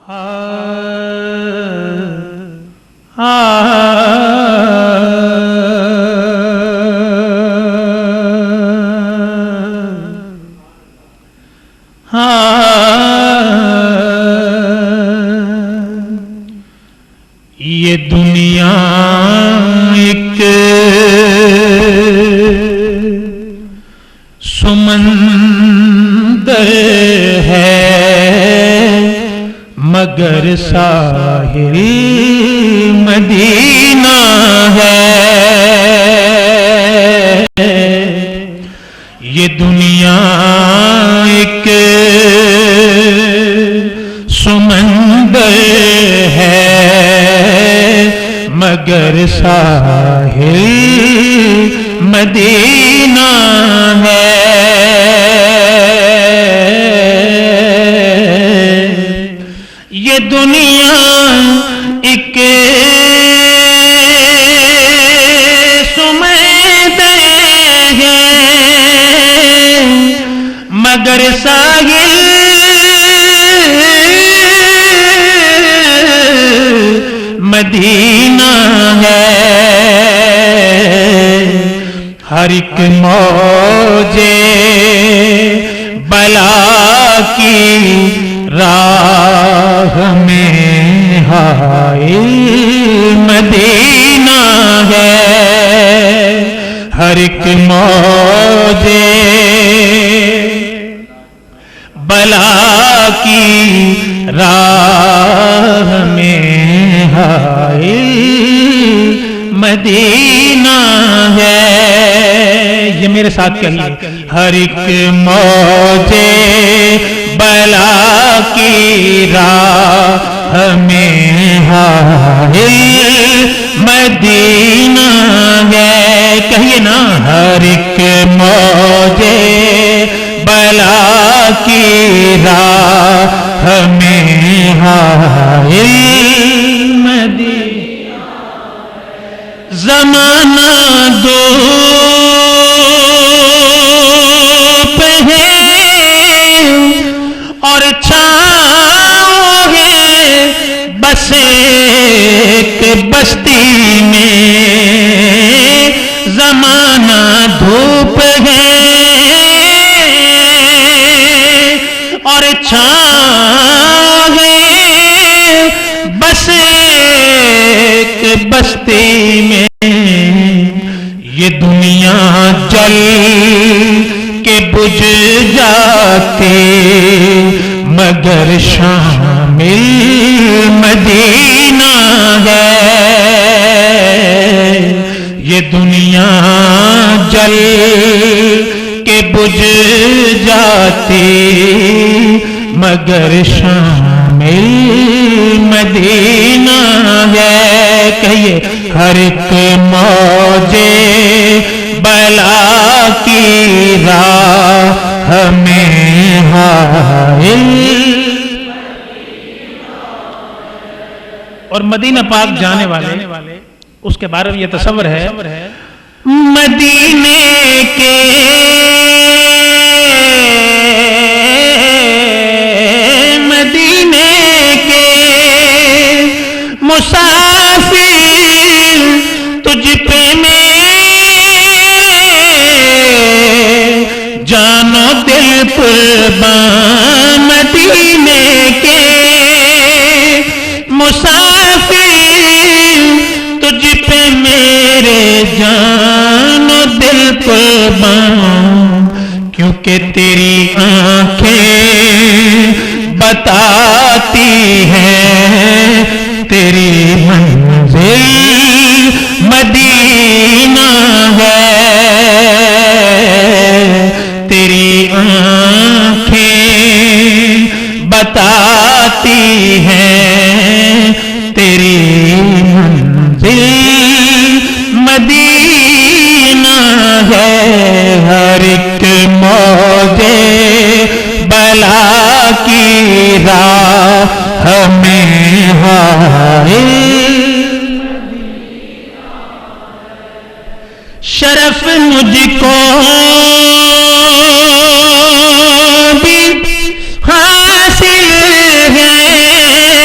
یہ دنیا ایک سمندر ہے مگر ساحل مدینہ ہے. یہ دنیا ایک سمندر ہے مگر ساحل مدینہ ہے. یہ دنیا ایک سمندر ہے مگر ساحل مدینہ ہے. ہر ایک موج بلا کی راہ میں حائل مدینہ ہے. ہر ایک موج بلا کی راہ میں حائل مدینہ ہے. یہ میرے ساتھ کہیے. ہر ایک موج بلا کی راہ میں حائل مدینہ ہے. کہیے نا. ہر ایک موج بلا کی راہ میں حائل مدینہ. زمانہ دوپ ہے اور چھاؤں ہے بس ایک بستی میں. زمانہ دھوپ ہے اور چھاؤں ہے بس ایک بستی میں. یہ دنیا جل کے بجھ جاتے مگر شامل مدینہ ہے. یہ دنیا جل کے بجھ جاتی مگر شامل مدینہ ہے. کہیے. ہر ایک موج بلا کی راہ میں حائل. اور مدینہ پاک جانے والے اس کے بارے میں یہ تصور ہے مدینے کے مسافر تجھ پہ میرے جان و دل قربان. مدینے کے مسافر تجھ پہ میرے جان و دل قربان. کیونکہ تیری آنکھیں بتاتی ہیں تیری منزل مدینہ ہے. تیری آنکھیں بتاتی ہیں تیری منزل مدینہ ہے. ہر ایک موج بلا کی راہ میں حائل. شرف مجھ کو بھی حاصل ہے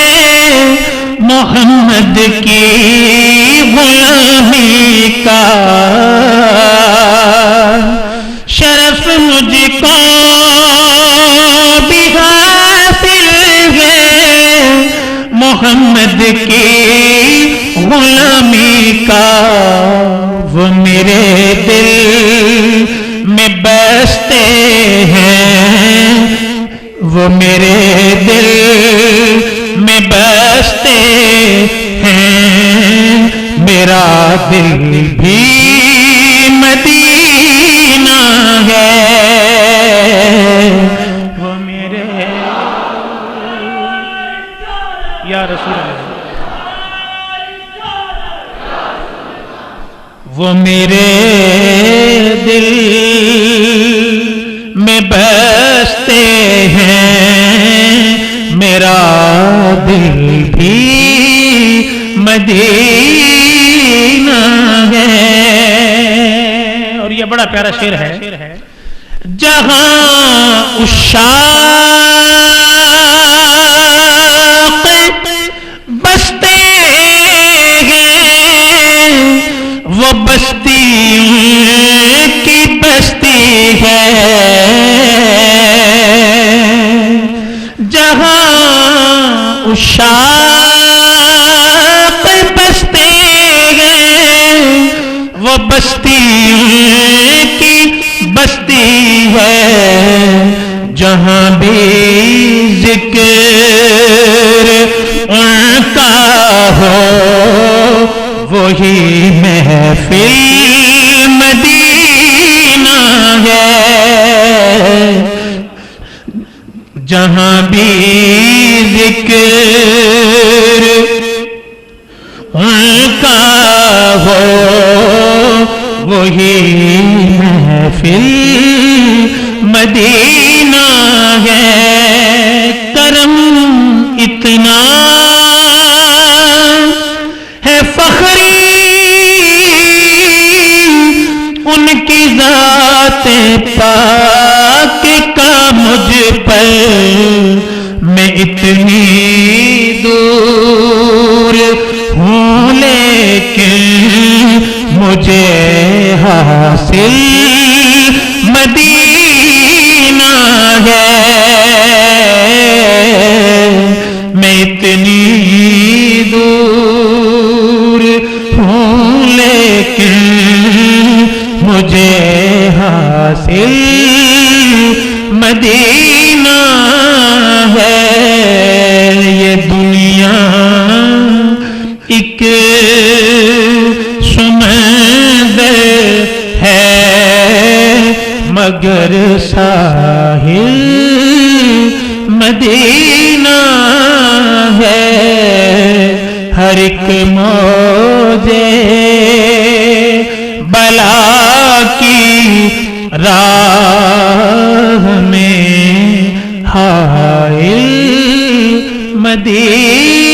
کی غلامی کا شرف مجھ کو بھی حاصل ہے، محمد کی غلامی کا وہ میرے دل میں بستے ہیں، وہ میرے دل میں بستے ہیں، میرا دل بھی مدینہ ہے، وہ میرے یا رسول اللہ وہ میرے دل میں بستے ہیں، میرا دل بھی مدینہ ہے۔ اور یہ بڑا پیارا شعر ہے، جہاں عشاق بستے ہیں وہ بستی کی بستی ہے، جہاں عشاق بستے ہیں وہ بستی کی بستی ہے، جہاں بھی ذکر ان کا ہو وہی محفل مدینہ ہے، جہاں بھی ذکر ان کا ہو وہی محفل مدینہ ہے۔ کرم اتنا ہے فخری ان کی ذات پاک کا مجھ پر، میں اتنی دور ہوں لیکن مجھے حاصل مدینہ ہے، میں اتنی دور ہوں لیکن مجھے حاصل مدینہ ہے۔ یہ دنیا ایک سمندر ہے مگر ساحل مدینہ ہے، ہر ایک موجے بلا کی راہ میں حائل مدینہ